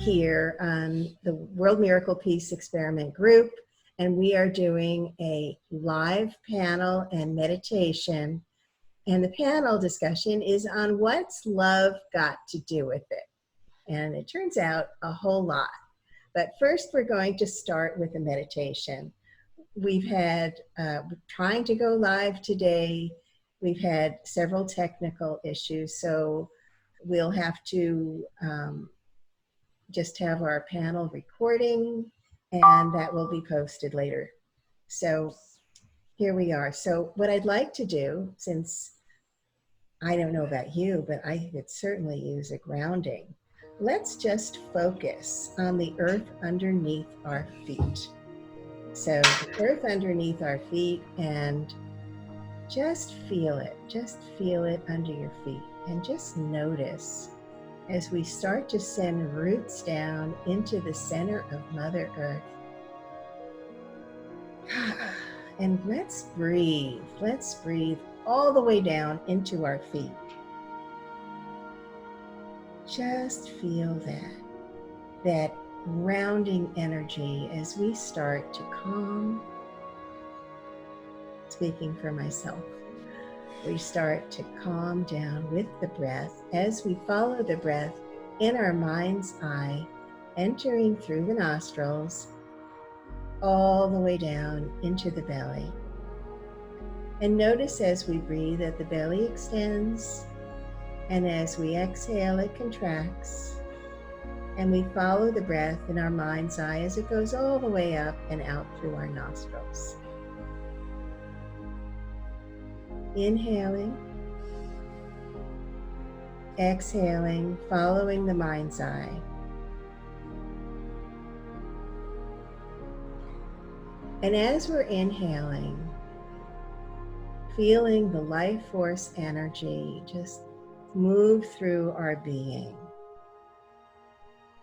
here on the World Miracle Peace Experiment group, and we are doing a live panel and meditation. And the panel discussion is on what's love got to do with it. And it turns out a whole lot. But first, we're going to start with a meditation. We've had, trying to go live today, we've had several technical issues, so we'll have to just have our panel recording, and that will be posted later. So here we are. So what I'd like to do, since I don't know about you, but I could certainly use a grounding, let's just focus on the earth underneath our feet. So the earth underneath our feet, and just feel it under your feet, and just notice as we start to send roots down into the center of Mother Earth. And let's breathe all the way down into our feet. Just feel that grounding energy as we start to calm. Speaking for myself, we start to calm down with the breath as we follow the breath in our mind's eye, entering through the nostrils, all the way down into the belly. And notice as we breathe that the belly extends, and as we exhale, it contracts. And we follow the breath in our mind's eye as it goes all the way up and out through our nostrils. Inhaling, exhaling, following the mind's eye. And as we're inhaling, feeling the life force energy just move through our being,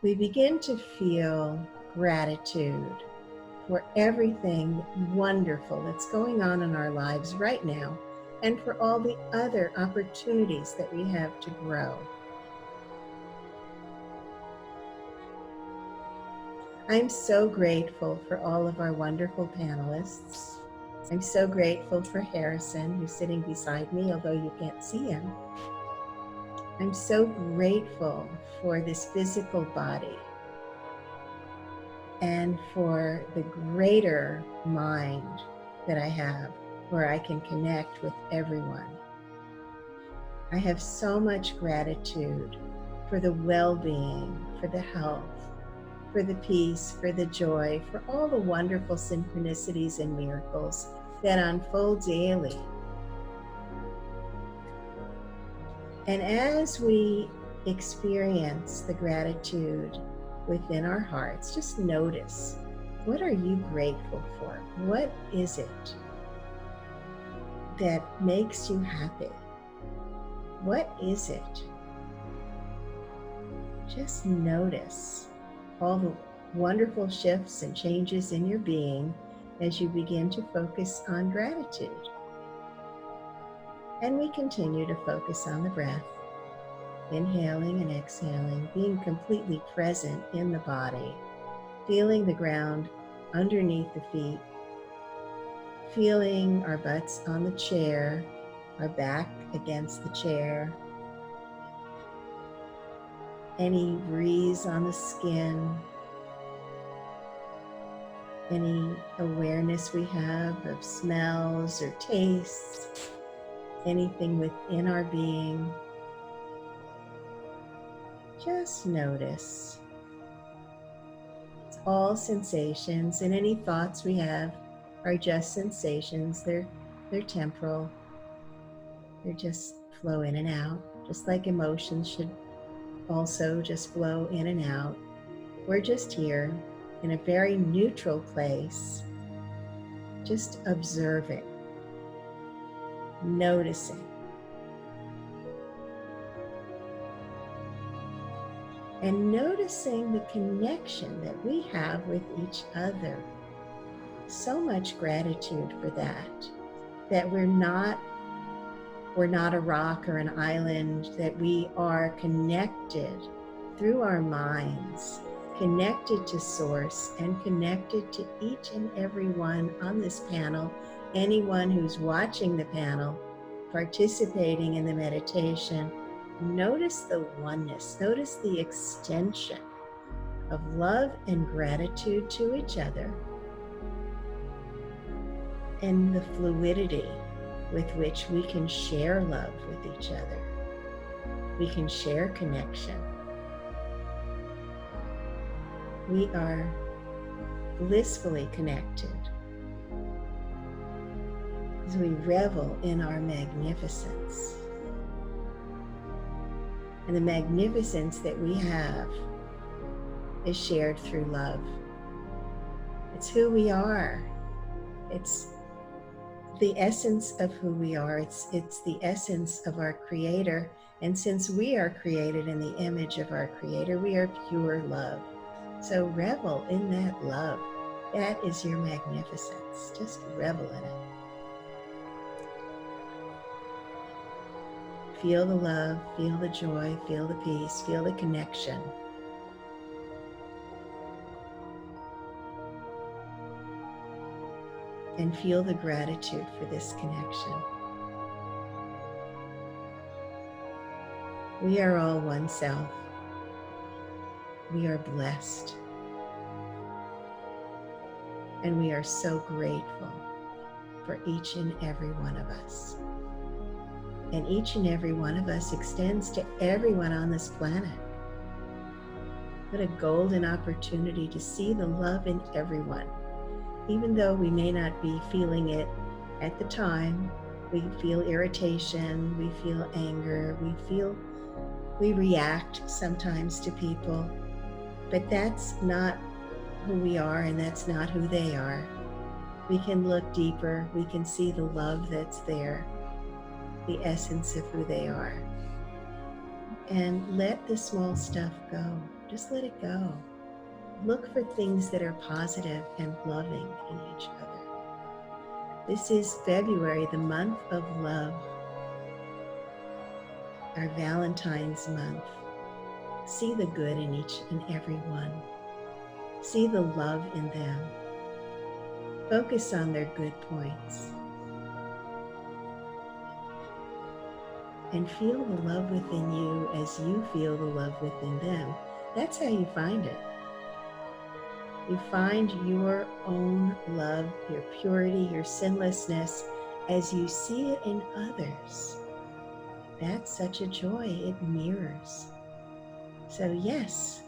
we begin to feel gratitude for everything wonderful that's going on in our lives right now, and for all the other opportunities that we have to grow. I'm so grateful for all of our wonderful panelists. I'm so grateful for Harrison, who's sitting beside me, although you can't see him. I'm so grateful for this physical body and for the greater mind that I have, where I can connect with everyone. I have so much gratitude for the well-being, for the health, for the peace, for the joy, for all the wonderful synchronicities and miracles that unfold daily. And as we experience the gratitude within our hearts, just notice, what are you grateful for? What is it that makes you happy? What is it? Just notice all the wonderful shifts and changes in your being as you begin to focus on gratitude. And we continue to focus on the breath, inhaling and exhaling, being completely present in the body, feeling the ground underneath the feet, feeling our butts on the chair, our back against the chair, any breeze on the skin, any awareness we have of smells or tastes, anything within our being. Just notice. It's all sensations, and any thoughts we have are just sensations. They're temporal. They just flow in and out, just like emotions should also just flow in and out. We're just here in a very neutral place, just observing, noticing. And noticing the connection that we have with each other. So much gratitude for that we're not a rock or an island, that we are connected through our minds connected to Source, and connected to each and every one on this panel, anyone who's watching the panel, participating in the meditation. Notice the oneness, notice the extension of love and gratitude to each other, and the fluidity with which we can share love with each other. We can share connection. We are blissfully connected as we revel in our magnificence. And the magnificence that we have is shared through love. It's who we are. It's the essence of who we are. It's the essence of our Creator. And since we are created in the image of our Creator, we are pure love. So revel in that love. That is your magnificence. Just revel in it. Feel the love, feel the joy, feel the peace, feel the connection. And feel the gratitude for this connection. We are all one self. We are blessed. And we are so grateful for each and every one of us. And each and every one of us extends to everyone on this planet. What a golden opportunity to see the love in everyone. Even though we may not be feeling it at the time, we feel irritation, we feel anger, we react sometimes to people, but that's not who we are and that's not who they are. We can look deeper, we can see the love that's there, the essence of who they are. And let the small stuff go. Just let it go. Look for things that are positive and loving in each other. This is February, the month of love, our Valentine's month. See the good in each and every one. See the love in them. Focus on their good points. And feel the love within you as you feel the love within them. That's how you find it. You find your own love, your purity, your sinlessness as you see it in others. That's such a joy. It mirrors. So yes,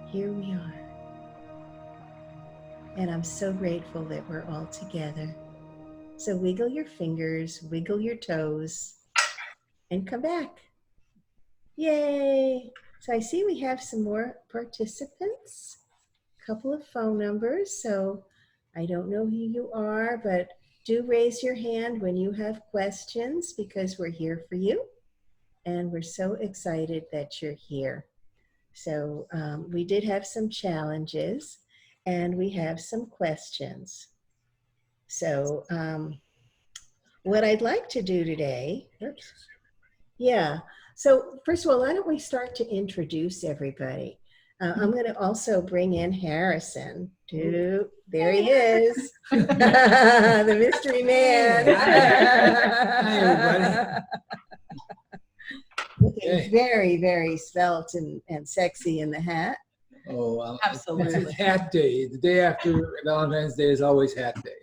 here we are. And I'm so grateful that we're all together. So wiggle your fingers, wiggle your toes, and come back. Yay! So I see we have some more participants. Couple of phone numbers, so I don't know who you are, but do raise your hand when you have questions because we're here for you and we're so excited that you're here. So we did have some challenges and we have some questions. So what I'd like to do today, so first of all, why don't we start to introduce everybody? I'm going to also bring in Harrison. There he is, the mystery man. Hi, everybody. Looking very, very svelte and sexy in the hat. Oh, well, Absolutely. It's hat day. The day after Valentine's Day is always hat day.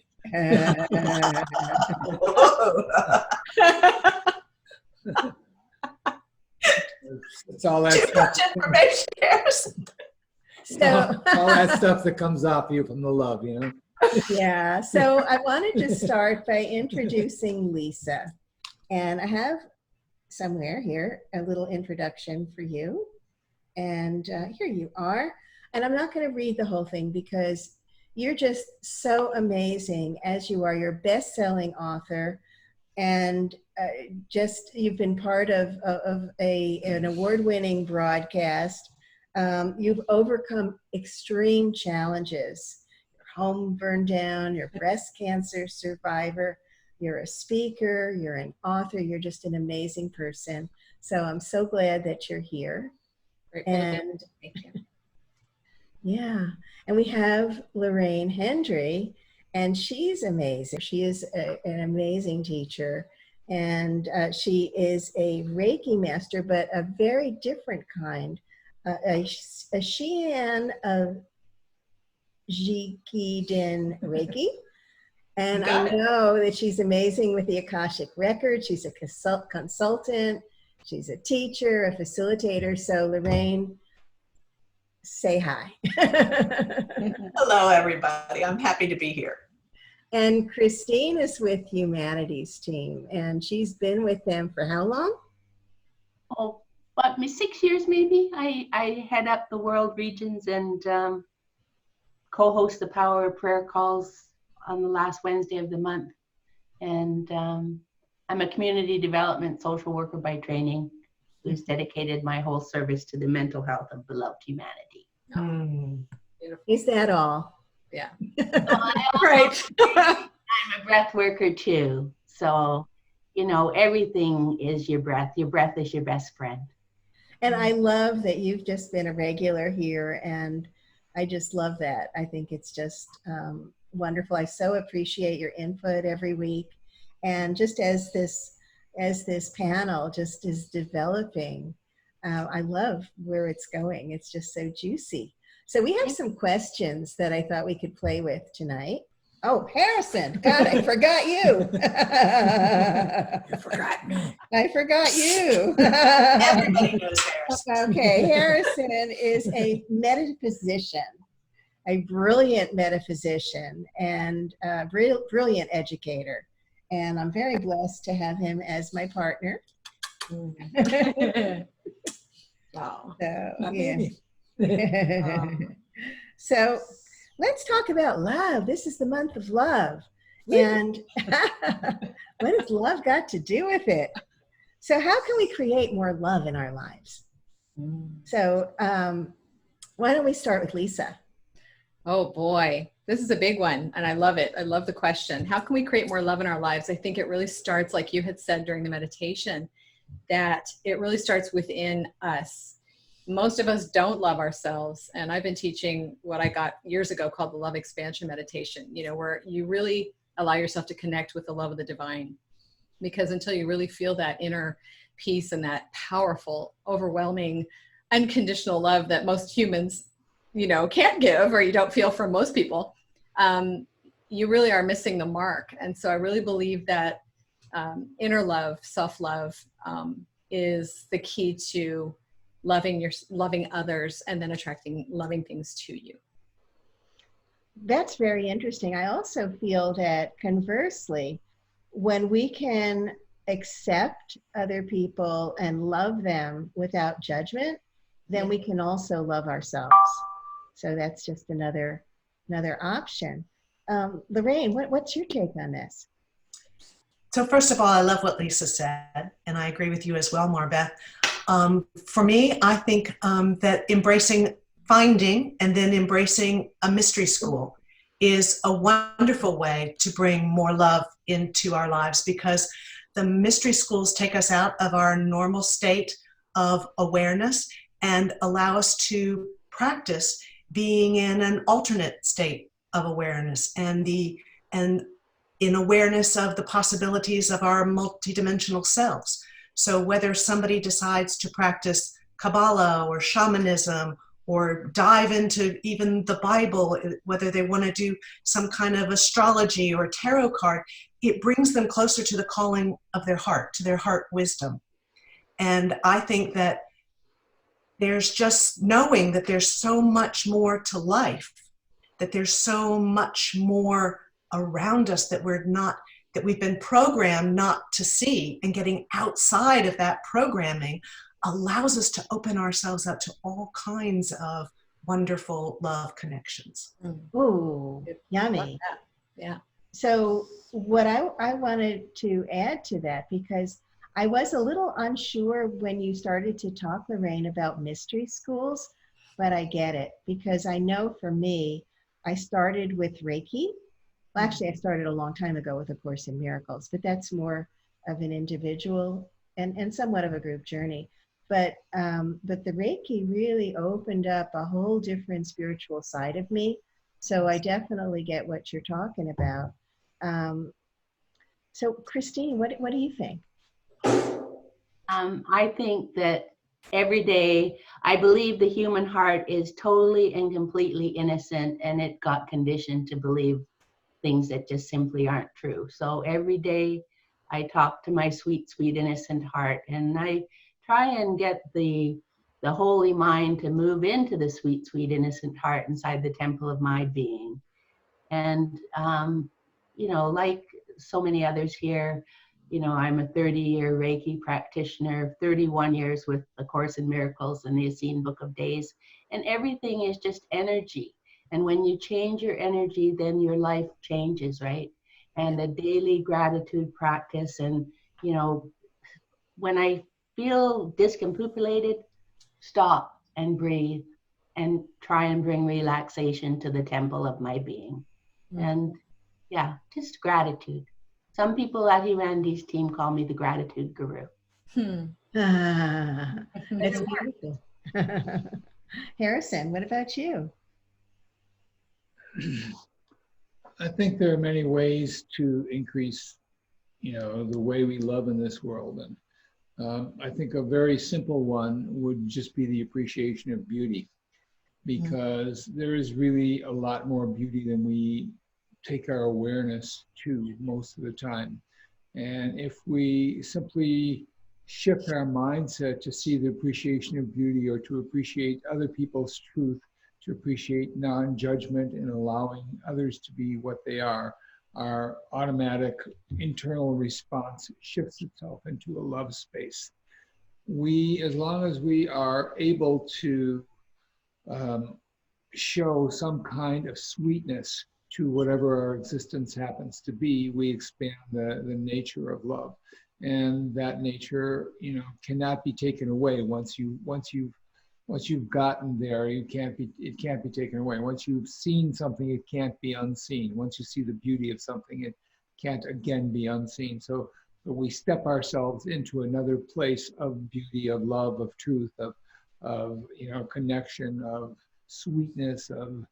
It's all that Too much stuff. information, Harrison. So, all that stuff that comes off you from the love, you know. yeah, so I wanted to start by introducing Lisa. And I have somewhere here a little introduction for you. And here you are. And I'm not going to read the whole thing because you're just so amazing as you are. You're a best-selling author. And you've been part of an award-winning broadcast. You've overcome extreme challenges. Your home burned down, you're a breast cancer survivor, you're a speaker, you're an author, you're just an amazing person. So I'm so glad that you're here. And thank you. Yeah. And we have Lorraine Hendry, and she's amazing. She is an amazing teacher. And she is a Reiki master, but a very different kind, a Shian of Jikiden Reiki. And I know that she's amazing with the Akashic Record. She's a consultant, she's a teacher, a facilitator. So, Lorraine, say hi. Hello, everybody. I'm happy to be here. And Christine is with Humanities Team, and she's been with them for how long? Oh, about 6 years maybe. I head up the world regions and co-host the Power of Prayer calls on the last Wednesday of the month. And I'm a community development social worker by training who's dedicated my whole service to the mental health of beloved humanity. Is that all? Yeah. Right. I'm a breath worker too. So, everything is your breath. Your breath is your best friend. And I love that you've just been a regular here, and I just love that. I think it's just wonderful. I so appreciate your input every week. And just as this panel just is developing, I love where it's going. It's just so juicy. So we have some questions that I thought we could play with tonight. Oh, Harrison, God, I forgot you. You forgot me. I forgot you. Everybody knows Harrison. Okay, Harrison is a metaphysician, a brilliant metaphysician, and a brilliant educator. And I'm very blessed to have him as my partner. Wow. So, Not yeah. me. So let's talk about love. This is the month of love. And what has love got to do with it? So how can we create more love in our lives? So why don't we start with Lisa? Oh boy, this is a big one. And I love it. I love the question. How can we create more love in our lives? I think it really starts, like you had said during the meditation, that it really starts within us. Most of us don't love ourselves. And I've been teaching what I got years ago called the love expansion meditation, where you really allow yourself to connect with the love of the divine. Because until you really feel that inner peace and that powerful, overwhelming, unconditional love that most humans, can't give, or you don't feel from most people, you really are missing the mark. And so I really believe that inner love, self-love, is the key to loving others and then attracting loving things to you. That's very interesting. I also feel that conversely, when we can accept other people and love them without judgment, then we can also love ourselves. So that's just another option. Lorraine, what's your take on this? So first of all, I love what Lisa said, and I agree with you as well, Marbeth. For me, I think that finding and then embracing a mystery school is a wonderful way to bring more love into our lives, because the mystery schools take us out of our normal state of awareness and allow us to practice being in an alternate state of awareness and in awareness of the possibilities of our multidimensional selves. So whether somebody decides to practice Kabbalah or shamanism or dive into even the Bible, whether they want to do some kind of astrology or tarot card, it brings them closer to the calling of their heart, to their heart wisdom. And I think that there's just knowing that there's so much more to life, that there's so much more around us that we've been programmed not to see, and getting outside of that programming allows us to open ourselves up to all kinds of wonderful love connections. Ooh, yummy. Yeah. So what I wanted to add to that, because I was a little unsure when you started to talk, Lorraine, about mystery schools, but I get it, because I know for me, I started with Reiki. Well, actually, I started a long time ago with A Course in Miracles, but that's more of an individual and somewhat of a group journey. but the Reiki really opened up a whole different spiritual side of me. So I definitely get what you're talking about. So Christine, what do you think? I think that every day, I believe the human heart is totally and completely innocent, and it got conditioned to believe things that just simply aren't true. So every day I talk to my sweet, sweet, innocent heart, and I try and get the holy mind to move into the sweet, sweet, innocent heart inside the temple of my being. And, you know, like so many others here, you know, I'm a 30-year Reiki practitioner, 31 years with A Course in Miracles and the Essene Book of Days, and everything is just energy. And when you change your energy, then your life changes, right? And a daily gratitude practice. And, you know, when I feel discombobulated, stop and breathe and try and bring relaxation to the temple of my being. And yeah, just gratitude. Some people at Humanity's team call me the gratitude guru. That's beautiful. Harrison, what about you? I think there are many ways to increase, the way we love in this world. And I think a very simple one would just be the appreciation of beauty, because there is really a lot more beauty than we take our awareness to most of the time. And if we simply shift our mindset to see the appreciation of beauty, or to appreciate other people's truth, to appreciate non-judgment and allowing others to be what they are, our automatic internal response shifts itself into a love space. As long as we are able to show some kind of sweetness to whatever our existence happens to be, we expand the nature of love. And that nature, cannot be taken away. Once you've gotten there, it can't be taken away. Once you've seen something, it can't be unseen. Once you see the beauty of something, it can't again be unseen. So we step ourselves into another place of beauty, of love, of truth, of connection, of sweetness, of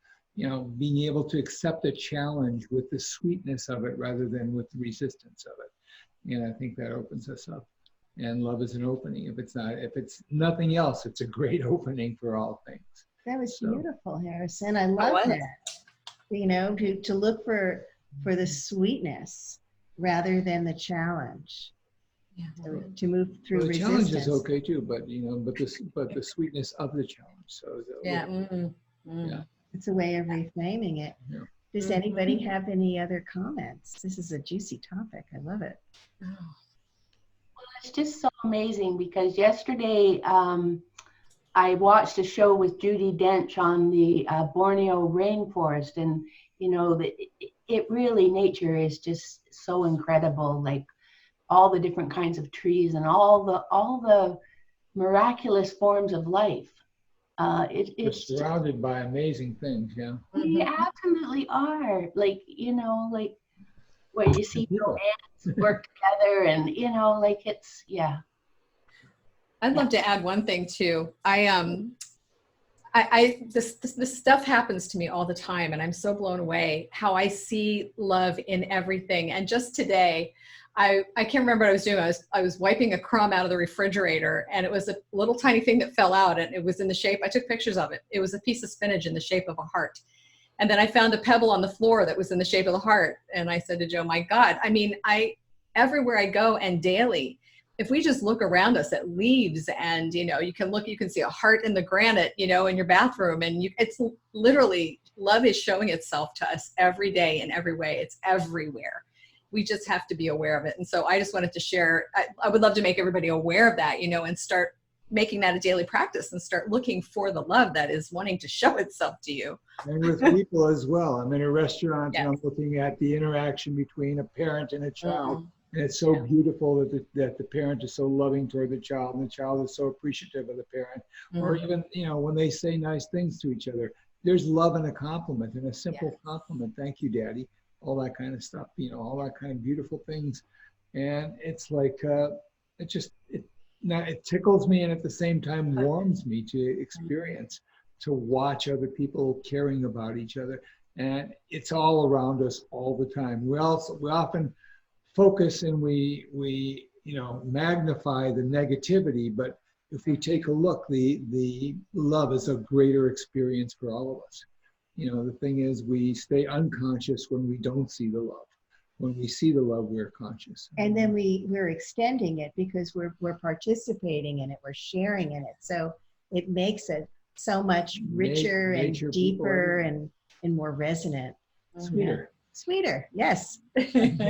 being able to accept a challenge with the sweetness of it rather than with the resistance of it. And I think that opens us up. And love is an opening. If it's nothing else, it's a great opening for all things. That was beautiful, Harrison. I love that. To look for the sweetness rather than the challenge. Yeah. So to move through the resistance. Challenge is okay too, but the sweetness of the challenge. So yeah. Yeah. It's a way of reframing it. Yeah. Does anybody have any other comments? This is a juicy topic. I love it. Well, it's just so amazing, because yesterday I watched a show with Judy Dench on the Borneo rainforest, and it really, nature is just so incredible. Like all the different kinds of trees and all the miraculous forms of life. It's surrounded by amazing things. Yeah, we absolutely are. Like where you see ants work together, and it's I'd love to add one thing too. This stuff happens to me all the time, and I'm so blown away how I see love in everything. And just today, I can't remember what I was doing. I was wiping a crumb out of the refrigerator, and it was a little tiny thing that fell out, and it was in the shape. I took pictures of it. It was a piece of spinach in the shape of a heart. And then I found a pebble on the floor that was in the shape of the heart. And I said to Joe, my God, everywhere I go and daily, if we just look around us at leaves, and, you can see a heart in the granite, in your bathroom, and it's literally, love is showing itself to us every day in every way. It's everywhere. We just have to be aware of it. And so I just wanted to share, I would love to make everybody aware of that, and start making that a daily practice, and start looking for the love that is wanting to show itself to you. And with people as well. I'm in a restaurant, and I'm looking at the interaction between a parent and a child. And it's so beautiful that the parent is so loving toward the child, and the child is so appreciative of the parent. Or even, when they say nice things to each other, there's love in a compliment, and a simple compliment. Thank you, Daddy. All that kind of stuff, all that kind of beautiful things. And it's like, it tickles me and at the same time warms me to experience, to watch other people caring about each other. And it's all around us all the time. We often focus and we magnify the negativity, but if we take a look, the love is a greater experience for all of us. The thing is, we stay unconscious when we don't see the love. When we see the love, we're conscious. And then we're extending it because we're participating in it, we're sharing in it. So it makes it so much richer and deeper and more resonant. Sweeter. Sweeter, yes.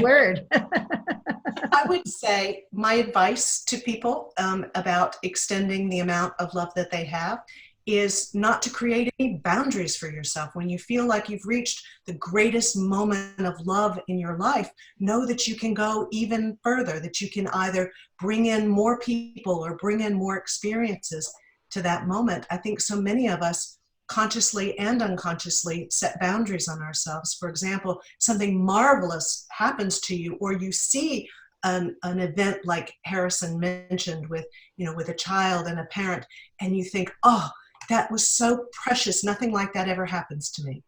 Word. I would say my advice to people about extending the amount of love that they have is not to create any boundaries for yourself. When you feel like you've reached the greatest moment of love in your life, know that you can go even further, that you can either bring in more people or bring in more experiences to that moment. I think so many of us consciously and unconsciously set boundaries on ourselves. For example, something marvelous happens to you, or you see an event like Harrison mentioned with a child and a parent, and you think, oh, that was so precious. Nothing like that ever happens to me.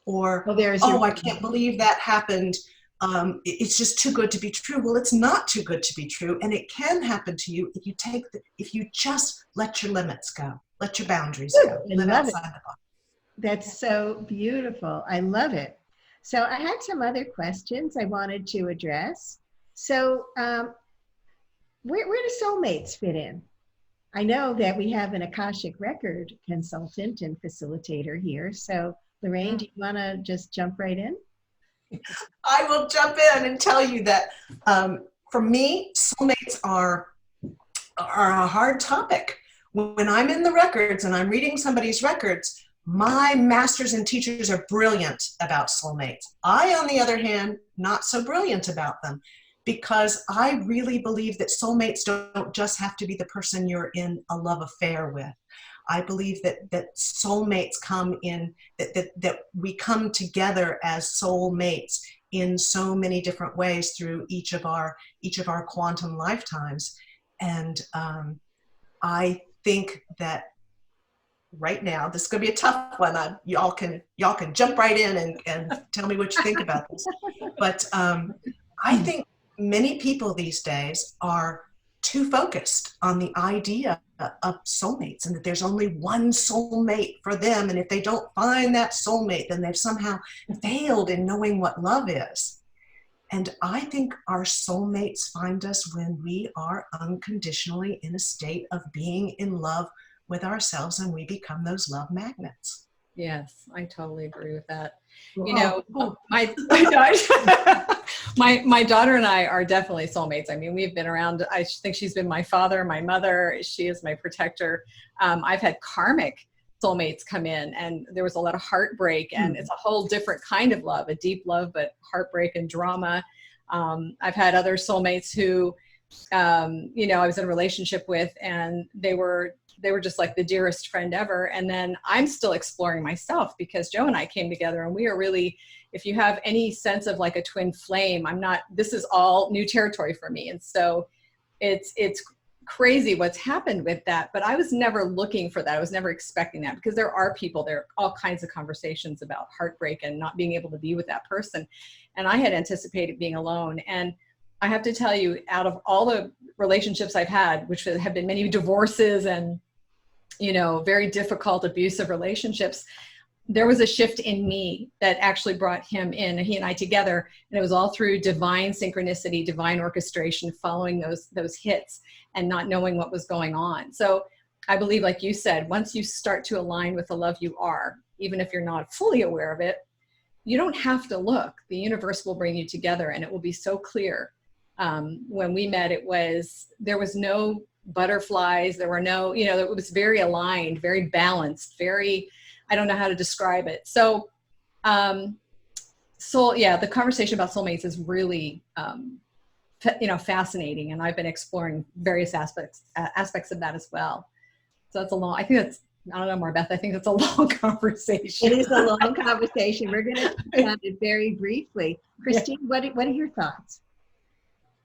Or, I can't believe that happened. It's just too good to be true. Well, it's not too good to be true. And it can happen to you if you just let your limits go, let your boundaries go, live outside the box. That's so beautiful. I love it. So I had some other questions I wanted to address. So where do soulmates fit in? I know that we have an Akashic record consultant and facilitator here. So Lorraine, do you want to just jump right in? I will jump in and tell you that for me, soulmates are a hard topic. When I'm in the records and I'm reading somebody's records, my masters and teachers are brilliant about soulmates. I, on the other hand, not so brilliant about them, because I really believe that soulmates don't just have to be the person you're in a love affair with. I believe that soulmates come in, that we come together as soulmates in so many different ways through each of our quantum lifetimes. And I think that right now, this is going to be a tough one. Y'all can jump right in and tell me what you think about this. But I think many people these days are too focused on the idea of soulmates, and that there's only one soulmate for them. And if they don't find that soulmate, then they've somehow failed in knowing what love is. And I think our soulmates find us when we are unconditionally in a state of being in love with ourselves, and we become those love magnets. Yes, I totally agree with that. My daughter and I are definitely soulmates. I mean, we've been around. I think she's been my father, my mother. She is my protector. I've had karmic soulmates come in, and there was a lot of heartbreak, and it's a whole different kind of love, a deep love, but heartbreak and drama. I've had other soulmates who, I was in a relationship with, and they were just like the dearest friend ever. And then I'm still exploring myself, because Joe and I came together, and we are really, if you have any sense of like a twin flame, this is all new territory for me. And so it's crazy what's happened with that, but I was never looking for that. I was never expecting that, because there are all kinds of conversations about heartbreak and not being able to be with that person. And I had anticipated being alone. And I have to tell you, out of all the relationships I've had, which have been many divorces and, very difficult, abusive relationships, there was a shift in me that actually brought him in, and he and I together. And it was all through divine synchronicity, divine orchestration, following those hits and not knowing what was going on. So I believe, like you said, once you start to align with the love you are, even if you're not fully aware of it, you don't have to look. The universe will bring you together, and it will be so clear. When we met, there was no butterflies. There were no, it was very aligned, very balanced, I don't know how to describe it. So, the conversation about soulmates is really, fascinating. And I've been exploring various aspects of that as well. So I don't know, Marbeth, I think that's a long conversation. It is a long conversation. We're going to touch on it very briefly. Christine, what are your thoughts?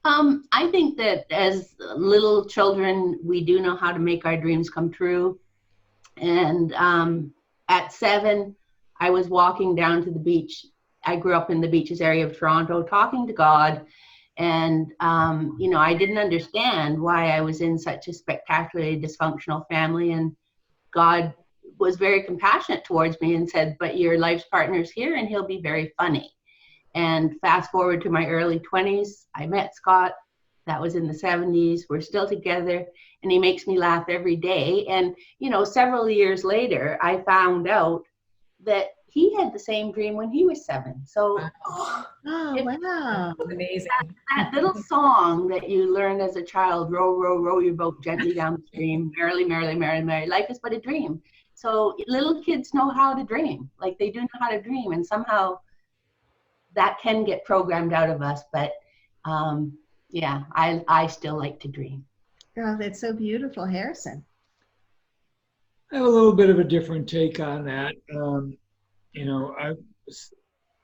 I think that as little children, we do know how to make our dreams come true. And at 7, I was walking down to the beach. I grew up in the beaches area of Toronto, talking to God. And, I didn't understand why I was in such a spectacularly dysfunctional family. And God was very compassionate towards me and said, but your life's partner's here and he'll be very funny. And fast forward to my early 20s, I met Scott. That was in the 70s. We're still together, and he makes me laugh every day. And, several years later, I found out that he had the same dream when he was 7. So Oh, wow. Amazing. that little song that you learned as a child, row, row, row your boat gently down the stream, merrily, merrily, merrily, merrily, life is but a dream. So little kids know how to dream, like they do know how to dream. And somehow that can get programmed out of us. But yeah, I still like to dream. Oh, that's so beautiful, Harrison. I have a little bit of a different take on that.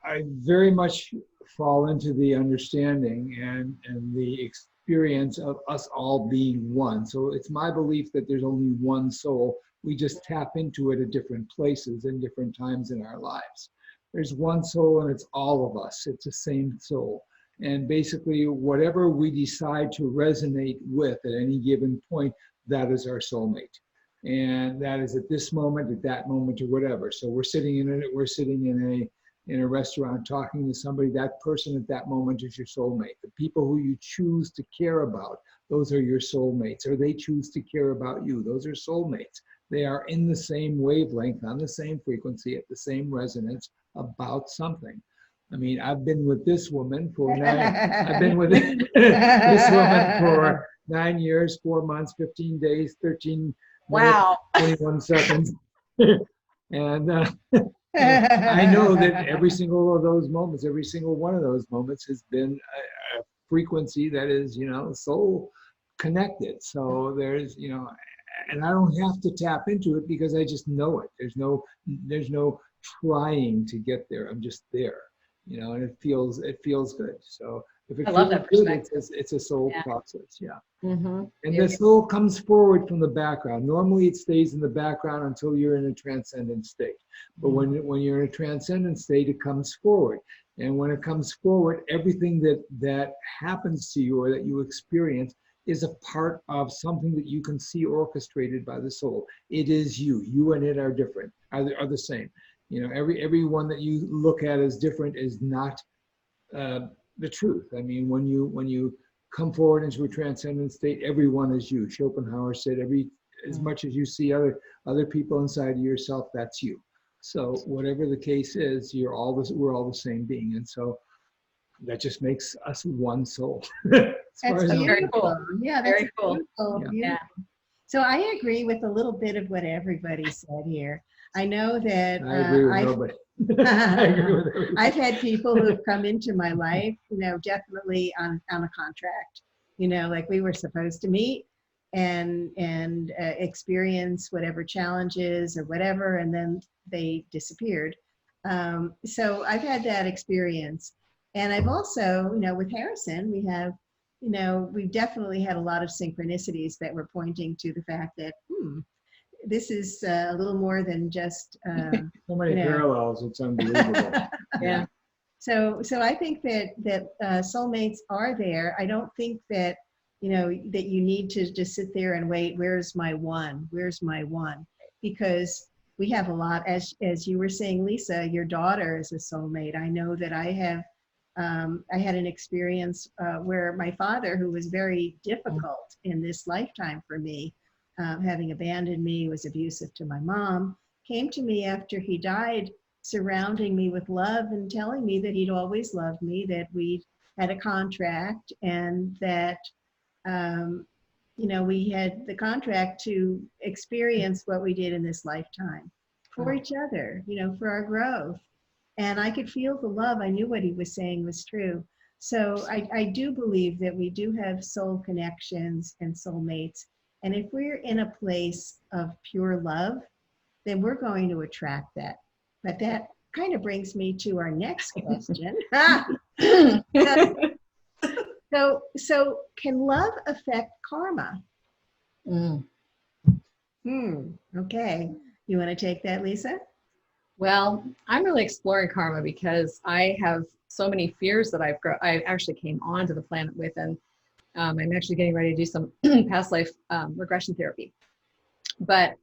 I very much fall into the understanding and the experience of us all being one. So it's my belief that there's only one soul. We just tap into it at different places and different times in our lives. There's one soul and it's all of us. It's the same soul. And basically, whatever we decide to resonate with at any given point, that is our soulmate. And that is at this moment, at that moment, or whatever. So we're sitting in a restaurant talking to somebody. That person at that moment is your soulmate. The people who you choose to care about, those are your soulmates. Or they choose to care about you, those are soulmates. They are in the same wavelength, on the same frequency, at the same resonance about something. I mean, I've been with this woman for 9 years, 4 months, 15 days, 13 Wow. minutes, 21 seconds. And I know that every single of those moments, every single one of those moments has been a frequency that is, soul connected. So there's, and I don't have to tap into it because I just know it. There's no trying to get there. I'm just there, and it feels good. So if it I love feels that good, perspective. it's a soul process. Yeah. Mm-hmm. And the soul comes forward from the background. Normally it stays in the background until you're in a transcendent state. But when you're in a transcendent state, it comes forward. And when it comes forward, everything that happens to you or that you experience is a part of something that you can see orchestrated by the soul. It is you. You and it are different, are the same. Every one that you look at as different is not the truth. I mean, when you come forward into a transcendent state, everyone is you. Schopenhauer said, as much as you see other people inside of yourself, that's you. So whatever the case is, we're all the same being. And so that just makes us one soul. That's beautiful. Very cool. Yeah, that's Very cool. beautiful. Yeah. So I agree with a little bit of what everybody said here. I know that I agree with nobody. I agree with everybody. I've had people who've come into my life, definitely on a contract, like we were supposed to meet and experience whatever challenges or whatever, and then they disappeared. So I've had that experience. And I've also, with Harrison, we have, we've definitely had a lot of synchronicities that were pointing to the fact that, this is a little more than just so many parallels, it's unbelievable. Yeah. So I think that soulmates are there. I don't think that that you need to just sit there and wait. Where's my one? Where's my one? Because we have a lot. As you were saying, Lisa, your daughter is a soulmate. I know that I have. I had an experience where my father, who was very difficult in this lifetime for me, having abandoned me, was abusive to my mom, came to me after he died, surrounding me with love and telling me that he'd always loved me, that we had a contract, and that we had the contract to experience what we did in this lifetime for each other, for our growth. And I could feel the love. I knew what he was saying was true. So I do believe that we do have soul connections and soulmates. And if we're in a place of pure love, then we're going to attract that. But that kind of brings me to our next question. So can love affect karma? Mm. Okay. You want to take that, Lisa? Well, I'm really exploring karma because I have so many fears that I actually came onto the planet with, and I'm actually getting ready to do some past life regression therapy. But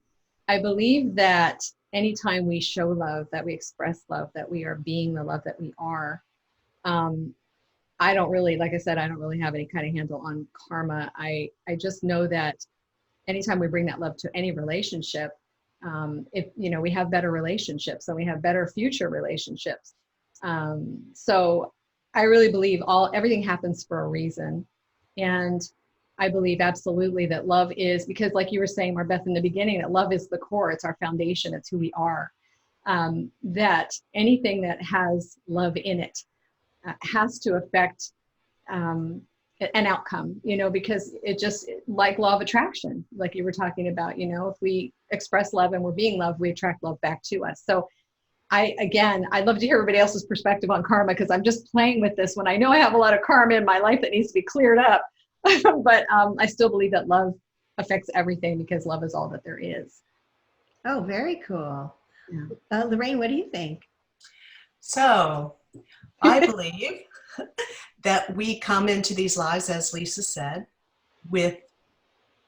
I believe that anytime we show love, that we express love, that we are being the love that we are, I don't really, like I said, I don't really have any kind of handle on karma. I just know that anytime we bring that love to any relationship, if we have better relationships and we have better future relationships. So I really believe everything happens for a reason. And I believe absolutely that love is, because like you were saying, Marbeth, in the beginning, that love is the core, it's our foundation, it's who we are. That anything that has love in it has to affect an outcome, because it just, like law of attraction, like you were talking about, if we express love and we're being loved, we attract love back to us. So I'd love to hear everybody else's perspective on karma, because I'm just playing with this when I know I have a lot of karma in my life that needs to be cleared up. But I still believe that love affects everything, because love is all that there is. Oh, very cool. Yeah. Lorraine, what do you think? So I believe that we come into these lives, as Lisa said, with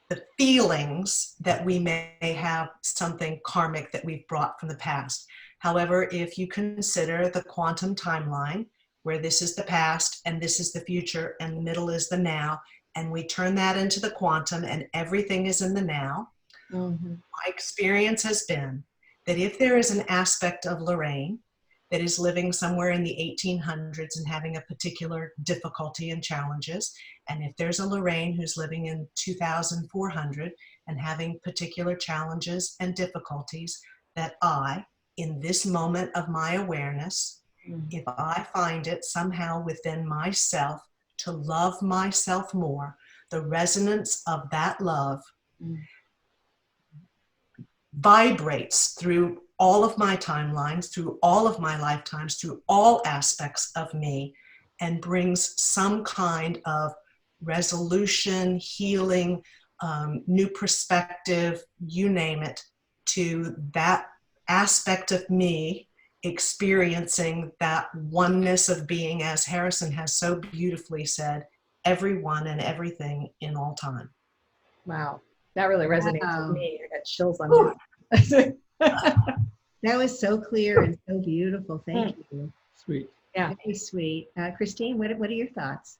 the feelings that we may have something karmic that we've brought from the past. However, if you consider the quantum timeline, where this is the past and this is the future and the middle is the now, and we turn that into the quantum and everything is in the now, my experience has been that if there is an aspect of Lorraine that is living somewhere in the 1800s and having a particular difficulty and challenges, and if there's a Lorraine who's living in 2400 and having particular challenges and difficulties, that I, in this moment of my awareness, if I find it somehow within myself to love myself more, the resonance of that love vibrates through all of my timelines, through all of my lifetimes, through all aspects of me, and brings some kind of resolution, healing, new perspective, you name it, to that aspect of me experiencing that oneness of being, as Harrison has so beautifully said, everyone and everything in all time. Wow. That really resonates Wow. with me. I got chills on that. That was so clear and so beautiful. Thank you. Sweet. Yeah. Very sweet. Christine, what are your thoughts?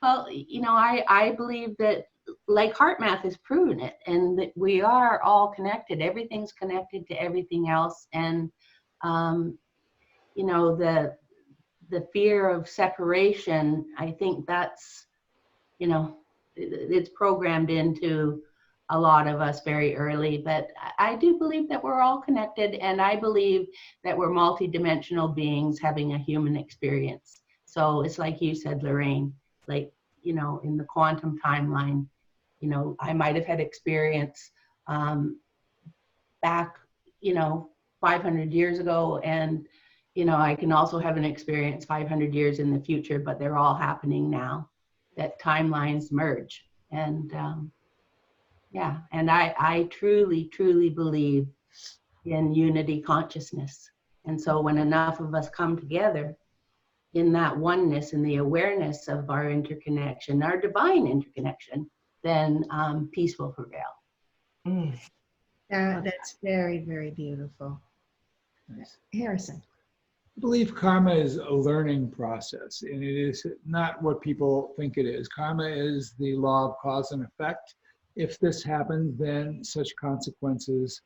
Well, I believe that, like heart math has proven it, and that we are all connected. Everything's connected to everything else. And, the fear of separation, I think that's, it's programmed into a lot of us very early. But I do believe that we're all connected, and I believe that we're multidimensional beings having a human experience. So it's like you said, Lorraine, like, in the quantum timeline, I might have had experience back, 500 years ago, and I can also have an experience 500 years in the future, but they're all happening now. That timelines merge. And and I truly, truly believe in unity consciousness. And so when enough of us come together in that oneness and the awareness of our interconnection, our divine interconnection, then peace will prevail. That's very, very beautiful. Nice. Harrison. I believe karma is a learning process, and it is not what people think it is. Karma is the law of cause and effect. If this happens, then such consequences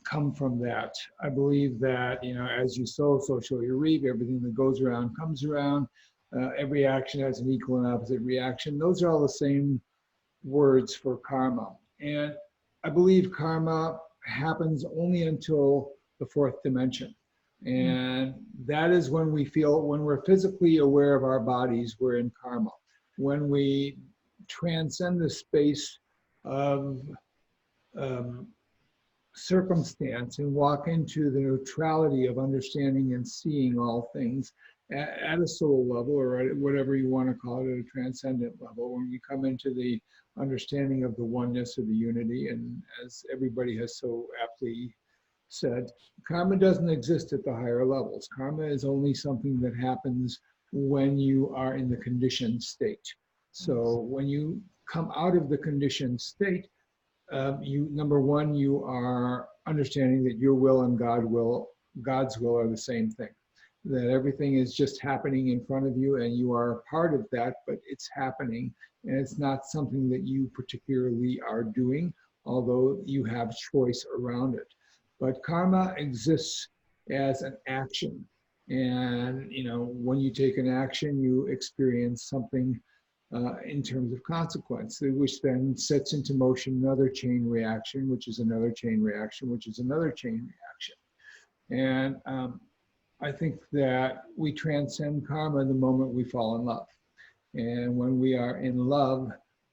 come from that. I believe that, as you sow, so shall you reap. Everything that goes around comes around. Every action has an equal and opposite reaction. Those are all the same words for karma. And I believe karma happens only until the fourth dimension. And that is when we're physically aware of our bodies, we're in karma. When we transcend the space of circumstance and walk into the neutrality of understanding and seeing all things, at a soul level, or at whatever you want to call it, at a transcendent level, when we come into the understanding of the oneness of the unity, and as everybody has so aptly said, karma doesn't exist at the higher levels. Karma is only something that happens when you are in the conditioned state. So when you come out of the conditioned state, number one, you are understanding that your will and God's will are the same thing. That everything is just happening in front of you, and you are a part of that, but it's happening, and it's not something that you particularly are doing, although you have choice around it. But karma exists as an action, and when you take an action, you experience something in terms of consequence, which then sets into motion another chain reaction, which is another chain reaction, which is another chain reaction. And I think that we transcend karma the moment we fall in love. And when we are in love,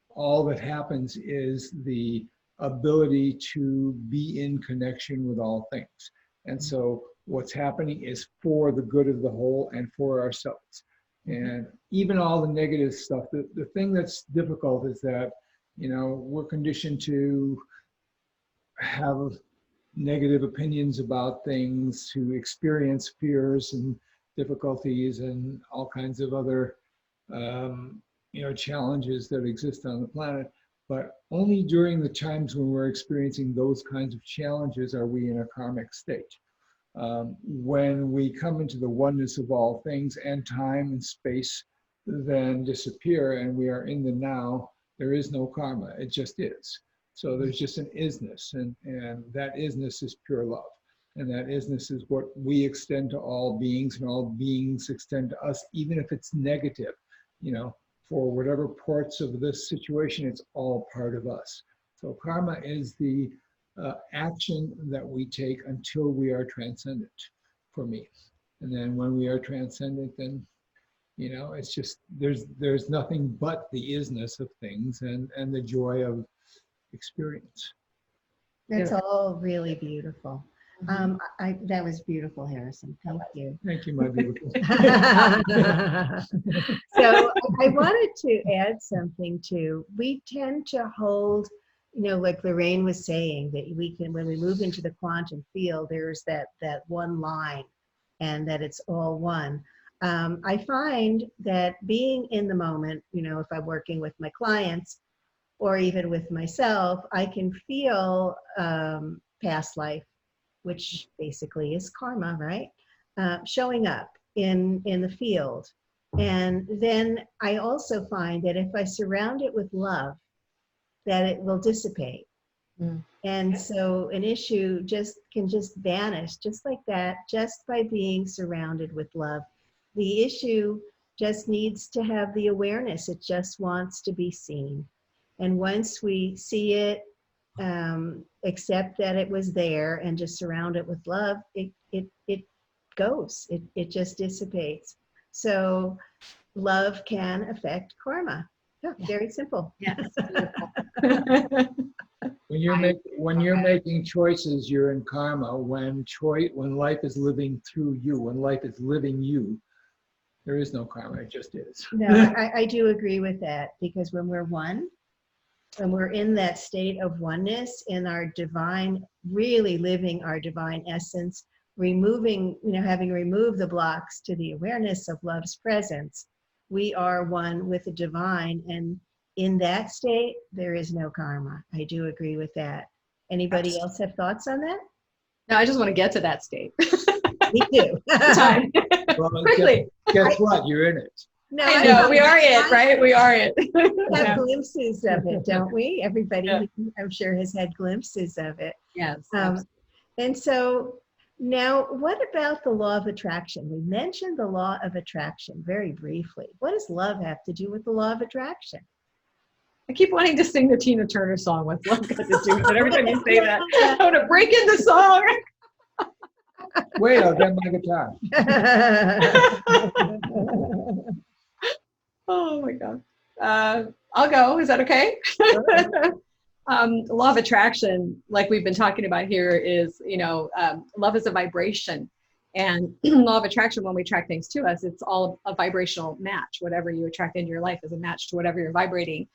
all that happens is the ability to be in connection with all things. And so what's happening is for the good of the whole and for ourselves. And even all the negative stuff, the thing that's difficult is that, we're conditioned to have negative opinions about things, to experience fears and difficulties and all kinds of other, challenges that exist on the planet. But only during the times when we're experiencing those kinds of challenges are we in a karmic state. When we come into the oneness of all things, and time and space then disappear, and we are in the now, there is no karma, it just is. So there's just an isness, and that isness is pure love. And that isness is what we extend to all beings, and all beings extend to us, even if it's negative. For whatever parts of this situation, it's all part of us. So karma is the action that we take until we are transcendent, for me. And then when we are transcendent, then it's just there's nothing but the isness of things, and the joy of experience. That's all really beautiful. That was beautiful, Harrison. Thank you. Thank you, my beautiful. So I wanted to add something too. We tend to hold, like Lorraine was saying, that we can, when we move into the quantum field, there's that one line, and that it's all one. I find that being in the moment, if I'm working with my clients or even with myself, I can feel past life, which basically is karma, right? Showing up in the field. And then I also find that if I surround it with love, that it will dissipate. And so an issue can vanish just like that, just by being surrounded with love. The issue just needs to have the awareness. It just wants to be seen. And once we see it, accept that it was there, and just surround it with love, it goes. It just dissipates. So love can affect karma. Yeah, very simple. Yes. When you're making choices, you're in karma. When life is living through you, when life is living you, there is no karma. It just is. No, I do agree with that, because when we're one, when we're in that state of oneness, in our divine, really living our divine essence, removing, having removed the blocks to the awareness of love's presence, we are one with the divine. And in that state, there is no karma. I do agree with that. Anybody else have thoughts on that? No, I just want to get to that state. Me too. Time. Well, Quickly. Guess what? You're in it. No, I know, we are it, right? We are it. We have glimpses of it, don't we? Everybody, I'm sure, has had glimpses of it. Yes. And so now, what about the law of attraction? We mentioned the law of attraction very briefly. What does love have to do with the law of attraction? I keep wanting to sing the Tina Turner song. What's love got to do with it? Every time you say that, I want to break in the song. Wait, I'll get my guitar. Oh my God. I'll go. Is that okay? Law of attraction, like we've been talking about here, is, love is a vibration. And law of attraction, when we attract things to us, it's all a vibrational match. Whatever you attract into your life is a match to whatever you're vibrating.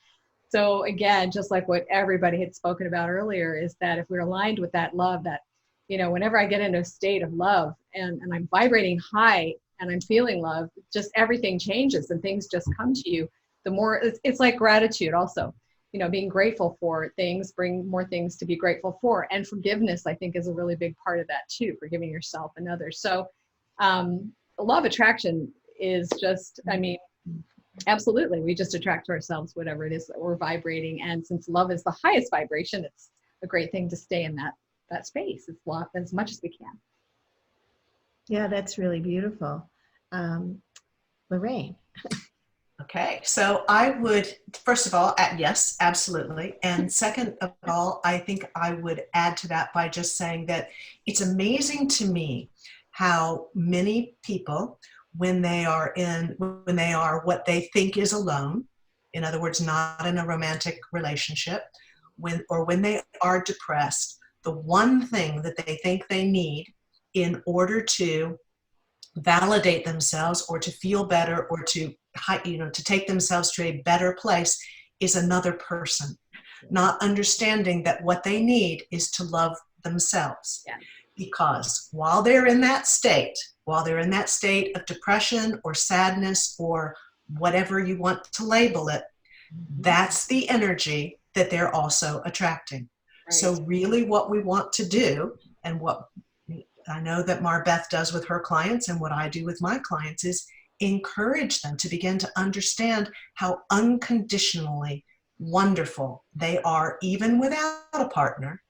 So again, just like what everybody had spoken about earlier, is that if we're aligned with that love, that, whenever I get into a state of love and I'm vibrating high and I'm feeling love, just everything changes and things just come to you. The more, it's like gratitude also, being grateful for things, bring more things to be grateful for. And forgiveness, I think, is a really big part of that too, forgiving yourself and others. So law of attraction is just, absolutely, we just attract to ourselves whatever it is that we're vibrating. And since love is the highest vibration, it's a great thing to stay in that space. It's love as much as we can. Yeah, that's really beautiful. Lorraine. Okay, so I would, first of all, yes, absolutely. And second of all, I think I would add to that by just saying that it's amazing to me how many people, when they are what they think is alone, in other words, not in a romantic relationship, when they are depressed, the one thing that they think they need in order to validate themselves or to feel better or to take themselves to a better place is another person, not understanding that what they need is to love themselves. Yeah. Because while they're in that state of depression or sadness or whatever you want to label it, that's the energy that they're also attracting. Right. So really what we want to do, and what I know that Marbeth does with her clients and what I do with my clients, is encourage them to begin to understand how unconditionally wonderful they are even without a partner.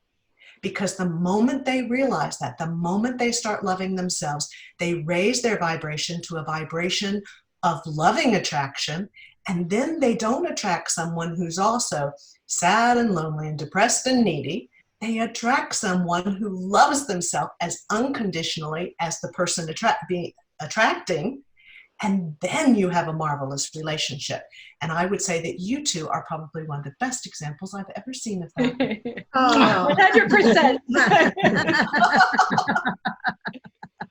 Because the moment they realize that, the moment they start loving themselves, they raise their vibration to a vibration of loving attraction, and then they don't attract someone who's also sad and lonely and depressed and needy. They attract someone who loves themselves as unconditionally as the person attracting, and then you have a marvelous relationship. And I would say that you two are probably one of the best examples I've ever seen of that. Oh,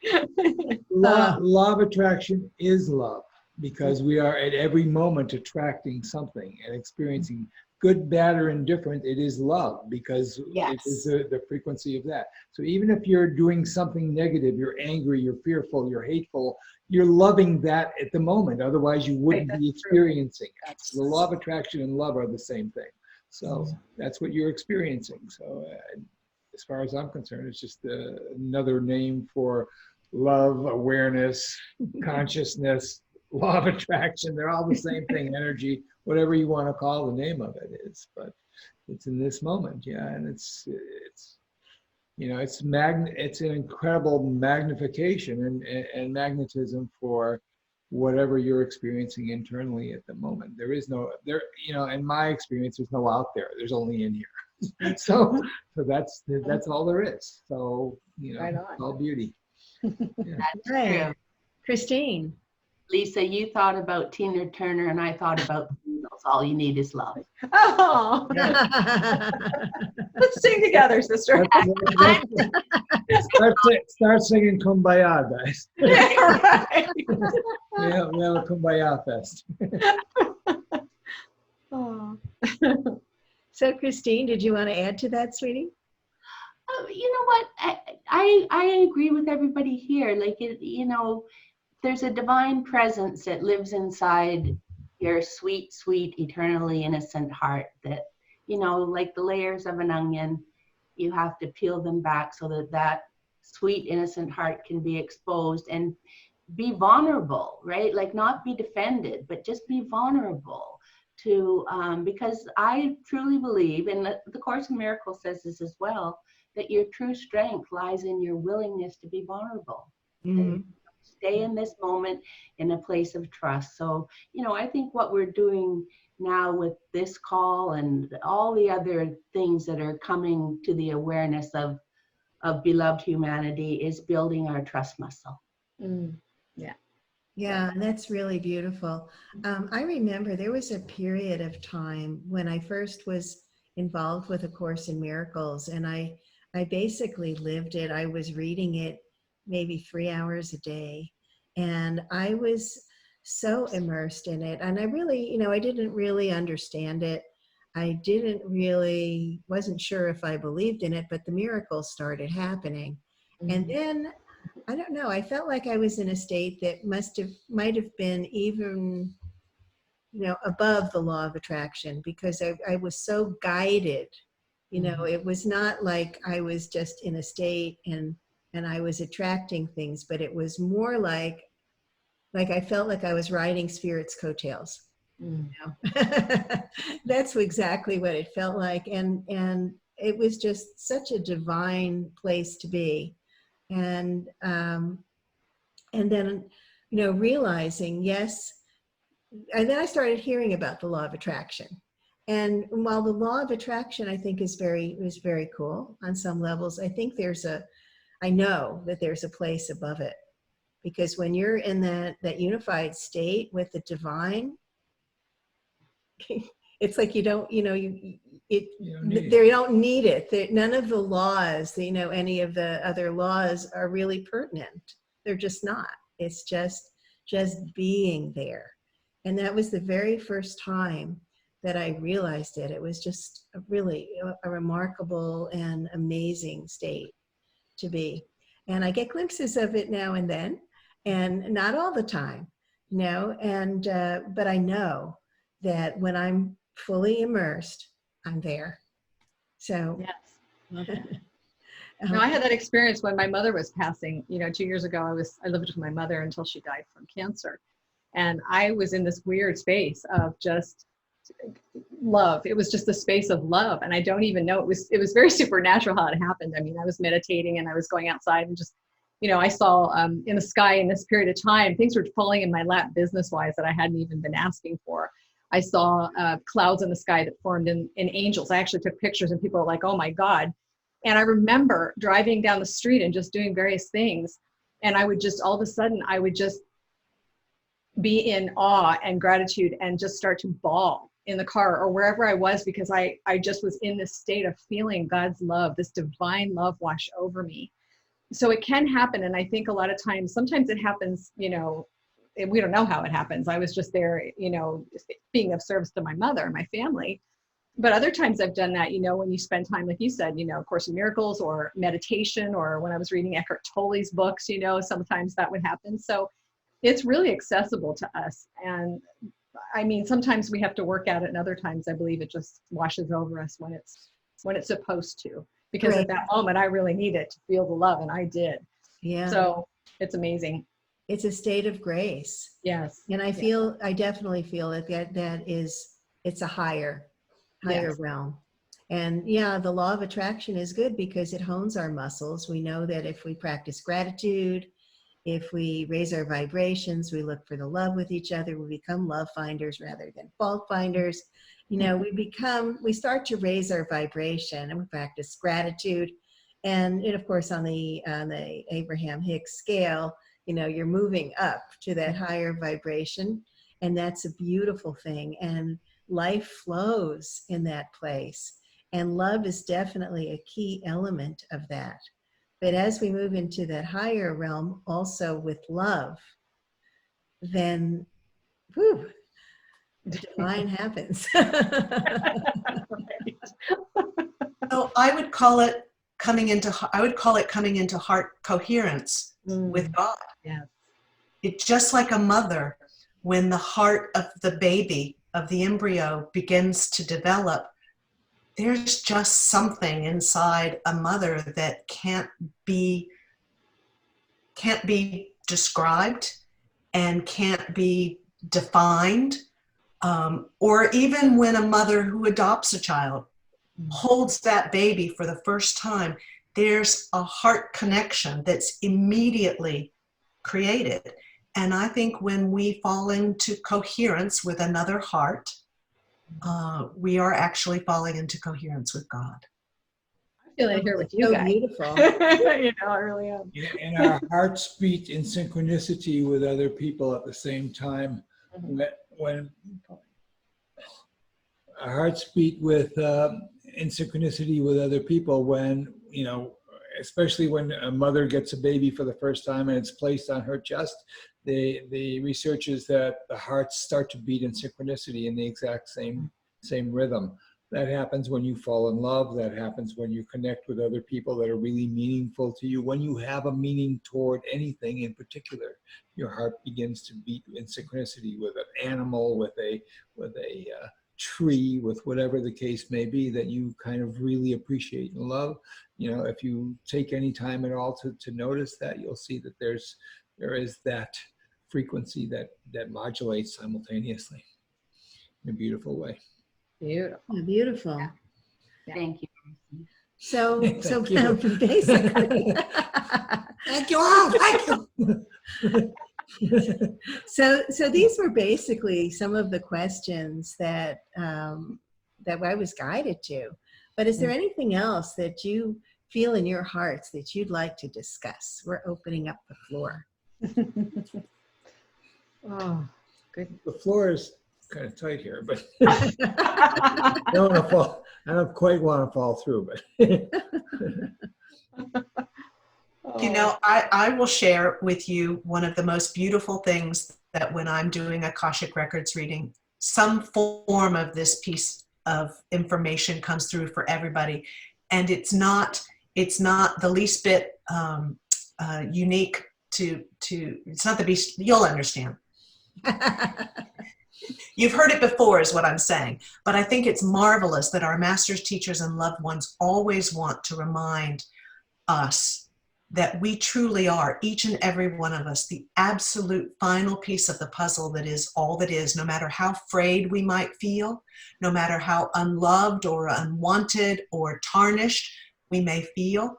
100%. Law of attraction is love, because we are at every moment attracting something and experiencing good, bad, or indifferent. It is love, because it is the frequency of that. So even if you're doing something negative, you're angry, you're fearful, you're hateful, you're loving that at the moment. Otherwise, you wouldn't be experiencing it. So the law of attraction and love are the same thing. So that's what you're experiencing. So as far as I'm concerned, it's just another name for love, awareness, consciousness, law of attraction. They're all the same thing, energy, whatever you want to call the name of it is, but it's in this moment. Yeah. And it's an incredible magnification and magnetism for whatever you're experiencing internally at the moment. There is no, in my experience, there's no out there. There's only in here. so that's all there is. So, right on. It's all beauty. Yeah. That's right. true. Christine. Lisa, you thought about Tina Turner and I thought about Beatles. All you need is love. Oh, let's sing together, sister. Start singing Kumbaya, guys. Yeah, right. We have a Kumbaya fest. Oh. So Christine, did you want to add to that, sweetie? You know what? I agree with everybody here. Like, there's a divine presence that lives inside your sweet, sweet, eternally innocent heart that, like the layers of an onion, you have to peel them back so that sweet, innocent heart can be exposed and be vulnerable, right? Like, not be defended, but just be vulnerable to, because I truly believe, and the Course in Miracles says this as well, that your true strength lies in your willingness to be vulnerable. Mm-hmm. Stay in this moment in a place of trust. So, I think what we're doing now with this call and all the other things that are coming to the awareness of beloved humanity is building our trust muscle. Yeah. Yeah, that's really beautiful. I remember there was a period of time when I first was involved with A Course in Miracles, and I basically lived it. I was reading it maybe 3 hours a day. And I was so immersed in it. And I really, I didn't really understand it. I wasn't sure if I believed in it, but the miracles started happening. And then, I don't know, I felt like I was in a state that might have been even, above the law of attraction, because I was so guided. It was not like I was just in a state and I was attracting things, but it was more like I felt like I was riding spirit's coattails. That's exactly what it felt like. And it was just such a divine place to be. And then, realizing, yes. And then I started hearing about the law of attraction. And while the law of attraction, I think, is very cool on some levels, I think I know that there's a place above it. Because when you're in that unified state with the divine, it's like you don't need it. None of the laws, any of the other laws are really pertinent. They're just not. It's just being there. And that was the very first time that I realized it. It was just a remarkable and amazing state to be. And I get glimpses of it now and then, and not all the time, but I know that when I'm fully immersed, I'm there. So yes. No, I had that experience when my mother was passing. 2 years ago, I lived with my mother until she died from cancer. And I was in this weird space of just love. It was just a space of love. And I don't even know, it was very supernatural how it happened. I mean, I was meditating and I was going outside and just, I saw in the sky in this period of time, things were falling in my lap business-wise that I hadn't even been asking for. I saw clouds in the sky that formed in angels. I actually took pictures and people were like, oh my God. And I remember driving down the street and just doing various things. And I would just, all of a sudden, I would just be in awe and gratitude and just start to bawl in the car or wherever I was, because I just was in this state of feeling God's love, this divine love wash over me. So it can happen. And I think a lot of times, sometimes it happens, we don't know how it happens. I was just there, being of service to my mother and my family. But other times I've done that, when you spend time, like you said, Course in Miracles or meditation, or when I was reading Eckhart Tolle's books, sometimes that would happen. So it's really accessible to us. And I mean, sometimes we have to work at it, and other times I believe it just washes over us when it's supposed to. Because Right. At that moment, I really needed to feel the love, and I did. Yeah. So it's amazing. It's a state of grace. Yes. And I definitely feel it's a higher Yes. realm. And yeah, the law of attraction is good because it hones our muscles. We know that if we practice gratitude, if we raise our vibrations, we look for the love with each other, we become love finders rather than fault finders. We start to raise our vibration, and we practice gratitude. And of course, on the Abraham Hicks scale, you're moving up to that higher vibration, and that's a beautiful thing. And life flows in that place. And love is definitely a key element of that. But as we move into that higher realm, also with love, then, divine happens. So I would call it coming into heart coherence with God. Yeah. It's just like a mother, when the heart of the baby, of the embryo, begins to develop, there's just something inside a mother that can't be described and can't be defined. Or even when a mother who adopts a child holds that baby for the first time, there's a heart connection that's immediately created. And I think when we fall into coherence with another heart, we are actually falling into coherence with God. I feel it here with you So guys. beautiful. I really am. And our hearts beat in synchronicity with other people at the same time. When our hearts beat in synchronicity with other people, when especially when a mother gets a baby for the first time and it's placed on her chest, the research is that the hearts start to beat in synchronicity in the exact same rhythm. That happens when you fall in love. That happens when you connect with other people that are really meaningful to you. When you have a meaning toward anything in particular, your heart begins to beat in synchronicity with an animal, with a tree, with whatever the case may be that you kind of really appreciate and love. If you take any time at all to notice that, you'll see that there is that frequency that modulates simultaneously in a beautiful way. Beautiful. Oh, beautiful. Yeah. Thank you. So Thank you. basically, Thank you all. Thank you. so these were basically some of the questions that that I was guided to. But is there anything else that you feel in your hearts that you'd like to discuss? We're opening up the floor. Oh, good. The floor is kind of tight here, but I don't quite want to fall through, but I will share with you one of the most beautiful things that when I'm doing Akashic Records reading, some form of this piece of information comes through for everybody. And it's not the least bit unique to it's not the beast. You'll understand. You've heard it before is what I'm saying, but I think it's marvelous that our masters, teachers, and loved ones always want to remind us that we truly are, each and every one of us, the absolute final piece of the puzzle that is all that is, no matter how frayed we might feel, no matter how unloved or unwanted or tarnished we may feel,